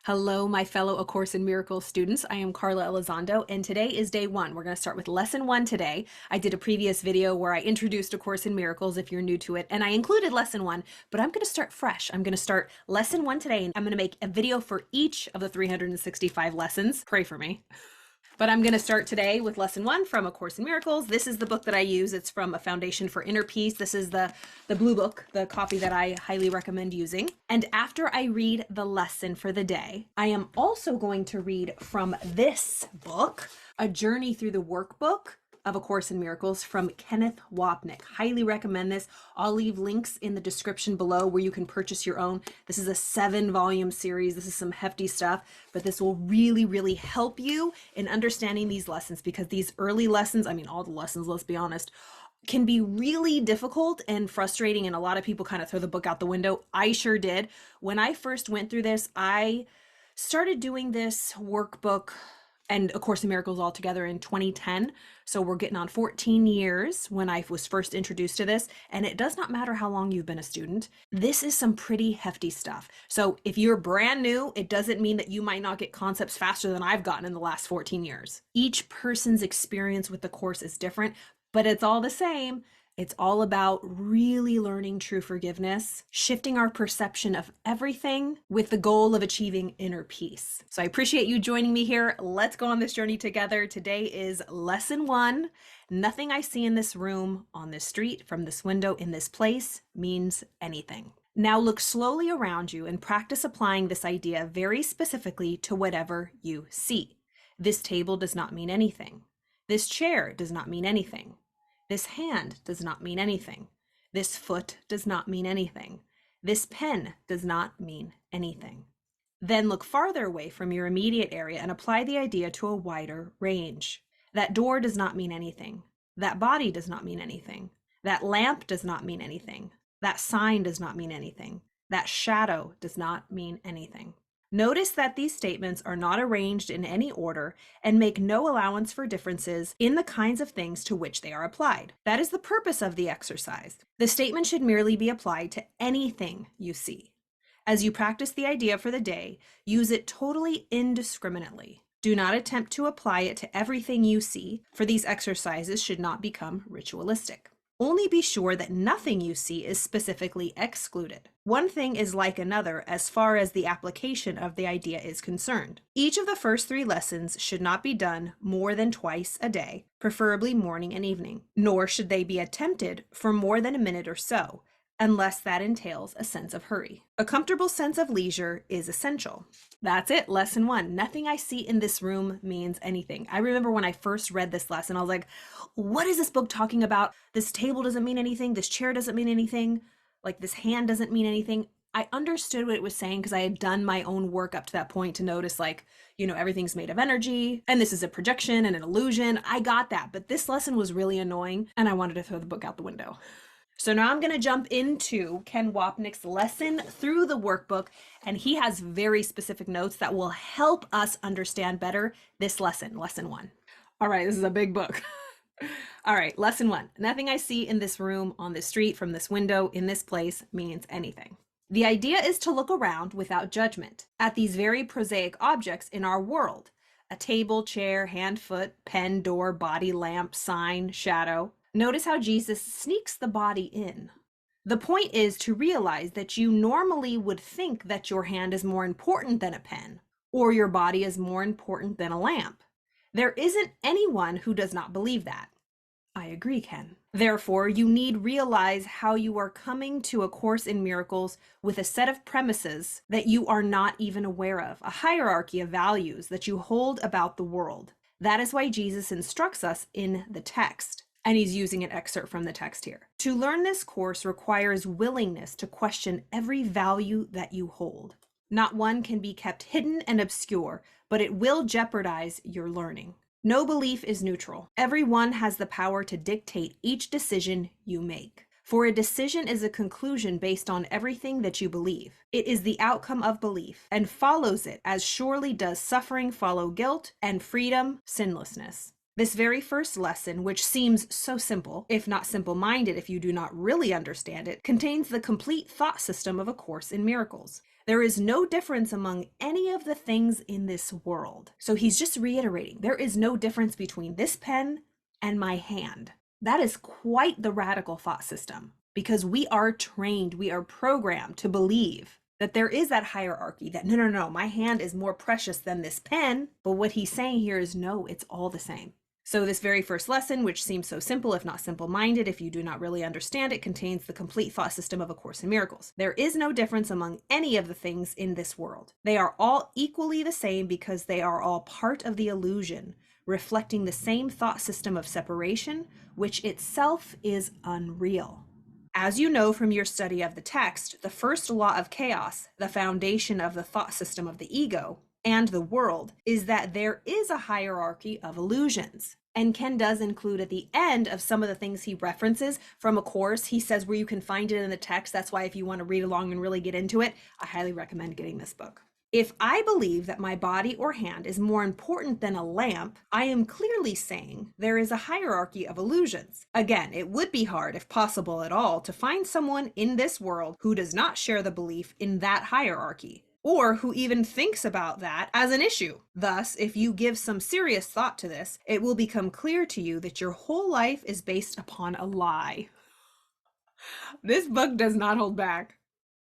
Hello, my fellow A Course in Miracles students. I am Carla Elizondo, and today is day one. We're going to start with lesson one today. I did a previous video where I introduced A Course in Miracles if you're new to it, and I included lesson one, but I'm going to start fresh. I'm going to start lesson one today, and I'm going to make a video for each of the 365 lessons. Pray for me. But I'm going to start today with lesson one from A Course in Miracles. This is the book that I use. It's from A Foundation for Inner Peace. This is the blue book, the copy that I highly recommend using. And after I read the lesson for the day, I am also going to read from this book, A Journey Through the Workbook of A Course in Miracles from Kenneth Wapnick. Highly recommend this. I'll leave links in the description below where you can purchase your own. This is a 7-volume series. This is some hefty stuff, but this will really help you in understanding these lessons, because these early lessons, I mean, all the lessons, let's be honest, can be really difficult and frustrating, and a lot of people kind of throw the book out the window. I sure did. When I first went through this, I started doing this workbook and A Course in Miracles all together in 2010. So we're getting on 14 years when I was first introduced to this. And it does not matter how long you've been a student. This is some pretty hefty stuff. So if you're brand new, it doesn't mean that you might not get concepts faster than I've gotten in the last 14 years. Each person's experience with the course is different, but it's all the same. It's all about really learning true forgiveness, shifting our perception of everything with the goal of achieving inner peace. So I appreciate you joining me here. Let's go on this journey together. Today is lesson one. Nothing I see in this room, on this street, from this window, in this place means anything. Now look slowly around you and practice applying this idea very specifically to whatever you see. This table does not mean anything. This chair does not mean anything. This hand does not mean anything. This foot does not mean anything. This pen does not mean anything. Then look farther away from your immediate area and apply the idea to a wider range. That door does not mean anything. That body does not mean anything. That lamp does not mean anything. That sign does not mean anything. That shadow does not mean anything. Notice that these statements are not arranged in any order and make no allowance for differences in the kinds of things to which they are applied. That is the purpose of the exercise. The statement should merely be applied to anything you see. As you practice the idea for the day, use it totally indiscriminately. Do not attempt to apply it to everything you see, for these exercises should not become ritualistic. Only be sure that nothing you see is specifically excluded. One thing is like another as far as the application of the idea is concerned. Each of the first 3 lessons should not be done more than twice a day, preferably morning and evening, nor should they be attempted for more than a minute or so, unless that entails a sense of hurry. A comfortable sense of leisure is essential. That's it, lesson one. Nothing I see in this room means anything. I remember when I first read this lesson, I was like, what is this book talking about? This table doesn't mean anything. This chair doesn't mean anything. Like, this hand doesn't mean anything. I understood what it was saying because I had done my own work up to that point to notice, like, you know, everything's made of energy and this is a projection and an illusion. I got that, but this lesson was really annoying and I wanted to throw the book out the window. So now I'm going to jump into Ken Wapnick's lesson through the workbook, and he has very specific notes that will help us understand better this lesson, lesson one. All right, this is a big book. All right, lesson one. Nothing I see in this room, on this street, from this window, in this place means anything. The idea is to look around without judgment at these very prosaic objects in our world. A table, chair, hand, foot, pen, door, body, lamp, sign, shadow. Notice how Jesus sneaks the body in. The point is to realize that you normally would think that your hand is more important than a pen, or your body is more important than a lamp. There isn't anyone who does not believe that. I agree, Ken. Therefore, you need realize how you are coming to A Course in Miracles with a set of premises that you are not even aware of, a hierarchy of values that you hold about the world. That is why Jesus instructs us in the text. And he's using an excerpt from the text here. To learn this course requires willingness to question every value that you hold. Not one can be kept hidden and obscure, but it will jeopardize your learning. No belief is neutral. Everyone has the power to dictate each decision you make. For a decision is a conclusion based on everything that you believe. It is the outcome of belief and follows it as surely does suffering follow guilt and freedom sinlessness. This very first lesson, which seems so simple, if not simple-minded if you do not really understand it, contains the complete thought system of A Course in Miracles. There is no difference among any of the things in this world. So he's just reiterating, there is no difference between this pen and my hand. That is quite the radical thought system, because we are trained, we are programmed to believe that there is that hierarchy, that no, my hand is more precious than this pen. But what he's saying here is no, it's all the same. So this very first lesson, which seems so simple, if not simple-minded, if you do not really understand it, contains the complete thought system of A Course in Miracles. There is no difference among any of the things in this world. They are all equally the same because they are all part of the illusion, reflecting the same thought system of separation, which itself is unreal. As you know from your study of the text, the first law of chaos, the foundation of the thought system of the ego and the world, is that there is a hierarchy of illusions. And Ken does include at the end of some of the things he references from A Course, he says where you can find it in the text. That's why if you want to read along and really get into it, I highly recommend getting this book. If I believe that my body or hand is more important than a lamp, I am clearly saying there is a hierarchy of illusions. Again, it would be hard, if possible at all, to find someone in this world who does not share the belief in that hierarchy, or who even thinks about that as an issue. Thus, if you give some serious thought to this, it will become clear to you that your whole life is based upon a lie. This book does not hold back.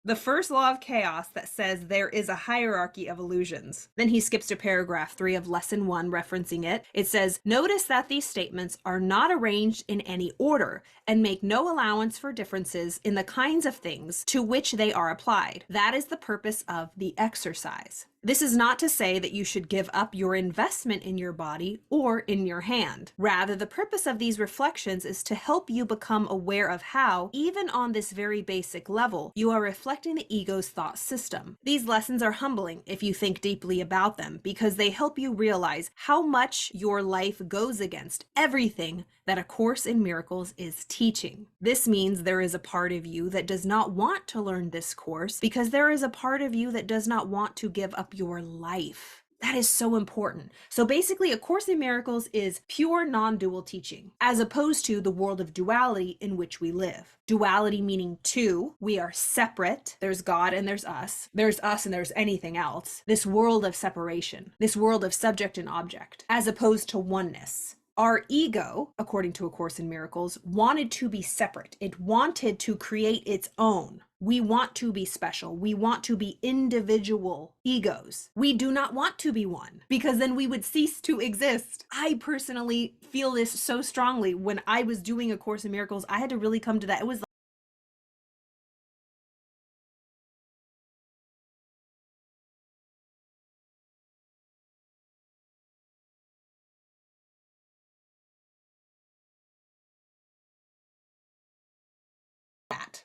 The first law of chaos that says there is a hierarchy of illusions. Then he skips to paragraph 3 of lesson 1, referencing it. It says, notice that these statements are not arranged in any order and make no allowance for differences in the kinds of things to which they are applied. That is the purpose of the exercise. This is not to say that you should give up your investment in your body or in your hand. Rather, the purpose of these reflections is to help you become aware of how, even on this very basic level, you are reflecting the ego's thought system. These lessons are humbling if you think deeply about them, because they help you realize how much your life goes against everything that A Course in Miracles is teaching. This means there is a part of you that does not want to learn this course because there is a part of you that does not want to give up your life. That is so important. So basically, A Course in Miracles is pure non-dual teaching, as opposed to the world of duality in which we live. Duality meaning two, we are separate. There's God and there's us. There's us and there's anything else. This world of separation, this world of subject and object, as opposed to oneness. Our ego, according to A Course in Miracles, wanted to be separate. It wanted to create its own. We want to be special. We want to be individual egos. We do not want to be one, because then we would cease to exist. I personally feel this so strongly. When I was doing A Course in Miracles, I had to really come to that. It was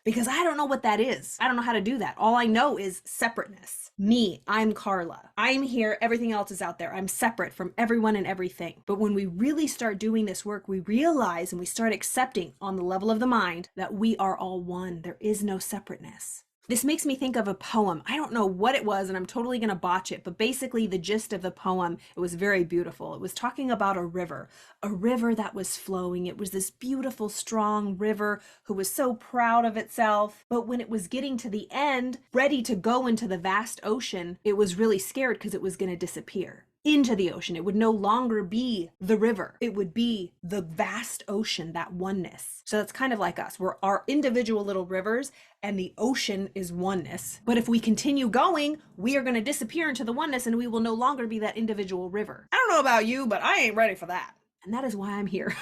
because I don't know what that is. I don't know how to do that. All I know is separateness. Me, I'm Carla. I'm here. Everything else is out there. I'm separate from everyone and everything. But when we really start doing this work, we realize and we start accepting on the level of the mind that we are all one. There is no separateness. This makes me think of a poem. I don't know what it was, and I'm totally going to botch it, but basically the gist of the poem, it was very beautiful. It was talking about a river that was flowing. It was this beautiful, strong river who was so proud of itself. But when it was getting to the end, ready to go into the vast ocean, it was really scared because it was going to disappear into the ocean. It would no longer be the river. It would be the vast ocean, that oneness. So that's kind of like us. We're our individual little rivers and the ocean is oneness. But if we continue going, we are going to disappear into the oneness and we will no longer be that individual river. I don't know about you, but I ain't ready for that. And that is why I'm here.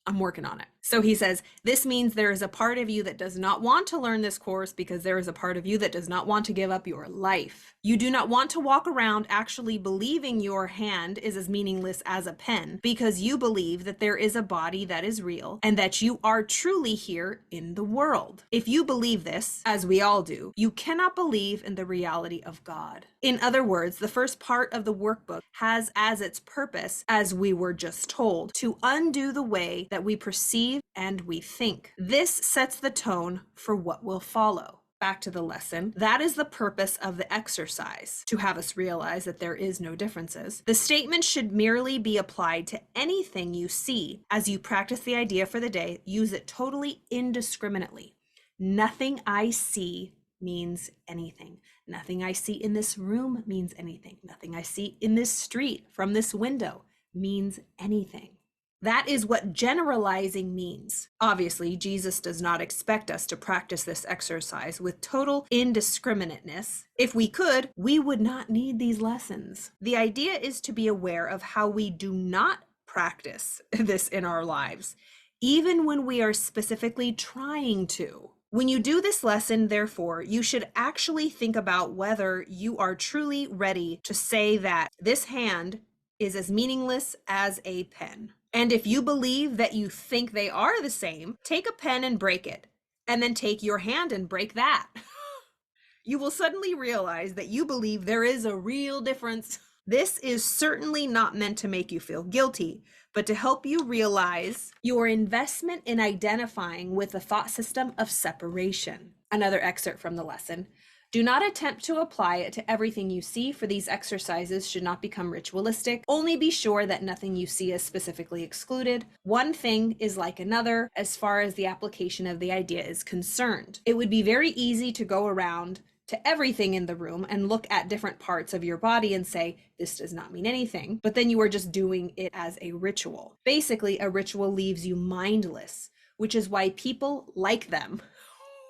I'm working on it. So he says, this means there is a part of you that does not want to learn this course because there is a part of you that does not want to give up your life. You do not want to walk around actually believing your hand is as meaningless as a pen because you believe that there is a body that is real and that you are truly here in the world. If you believe this, as we all do, you cannot believe in the reality of God. In other words, the first part of the workbook has as its purpose, as we were just told, to undo the way that we perceive and we think. This sets the tone for what will follow. Back to the lesson. That is the purpose of the exercise, to have us realize that there is no differences. The statement should merely be applied to anything you see. As you practice the idea for the day, use it totally indiscriminately. Nothing I see means anything. Nothing I see in this room means anything. Nothing I see in this street from this window means anything. That is what generalizing means. Obviously, Jesus does not expect us to practice this exercise with total indiscriminateness. If we could, we would not need these lessons. The idea is to be aware of how we do not practice this in our lives, even when we are specifically trying to. When you do this lesson, therefore, you should actually think about whether you are truly ready to say that this hand is as meaningless as a pen. And if you believe that you think they are the same, take a pen and break it, and then take your hand and break that. You will suddenly realize that you believe there is a real difference. This is certainly not meant to make you feel guilty, but to help you realize your investment in identifying with the thought system of separation. Another excerpt from the lesson. Do not attempt to apply it to everything you see, for these exercises should not become ritualistic. Only be sure that nothing you see is specifically excluded. One thing is like another as far as the application of the idea is concerned. It would be very easy to go around to everything in the room and look at different parts of your body and say, this does not mean anything, but then you are just doing it as a ritual. Basically, a ritual leaves you mindless, which is why people like them.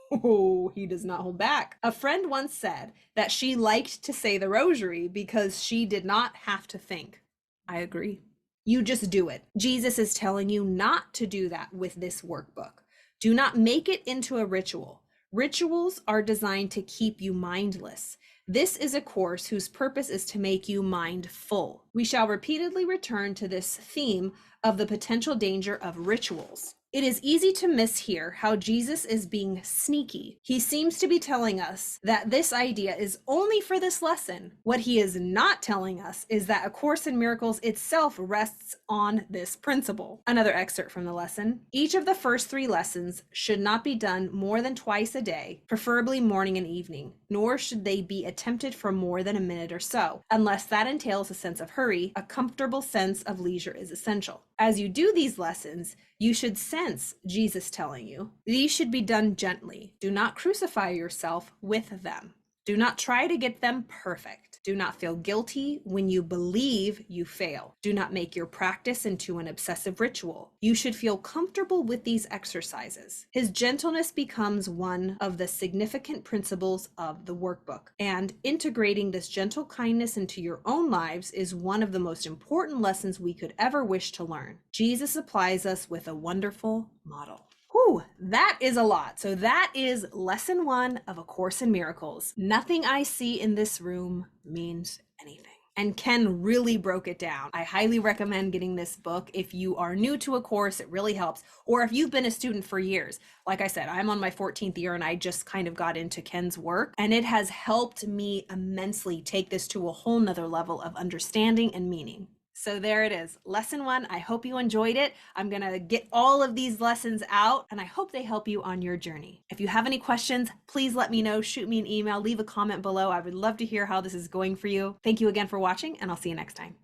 Oh, he does not hold back. A friend once said that she liked to say the rosary because she did not have to think. I agree. You just do it. Jesus is telling you not to do that with this workbook. Do not make it into a ritual. Rituals are designed to keep you mindless. This is a course whose purpose is to make you mindful. We shall repeatedly return to this theme of the potential danger of rituals. It is easy to miss here how Jesus is being sneaky. He seems to be telling us that this idea is only for this lesson. What he is not telling us is that A Course in Miracles itself rests on this principle. Another excerpt from the lesson. Each of the first 3 lessons should not be done more than twice a day, preferably morning and evening, nor should they be attempted for more than a minute or so. Unless that entails a sense of hurry, a comfortable sense of leisure is essential. As you do these lessons, you should sense Jesus telling you, these should be done gently. Do not crucify yourself with them. Do not try to get them perfect. Do not feel guilty when you believe you fail. Do not make your practice into an obsessive ritual. You should feel comfortable with these exercises. His gentleness becomes one of the significant principles of the workbook, and integrating this gentle kindness into your own lives is one of the most important lessons we could ever wish to learn. Jesus applies us with a wonderful model. Whew, that is a lot. So that is lesson 1 of A Course in Miracles. Nothing I see in this room means anything. And Ken really broke it down. I highly recommend getting this book. If you are new to A Course, it really helps. Or if you've been a student for years. Like I said, I'm on my 14th year and I just kind of got into Ken's work. And it has helped me immensely take this to a whole nother level of understanding and meaning. So there it is, lesson 1. I hope you enjoyed it. I'm gonna get all of these lessons out and I hope they help you on your journey. If you have any questions, please let me know, shoot me an email, leave a comment below. I would love to hear how this is going for you. Thank you again for watching and I'll see you next time.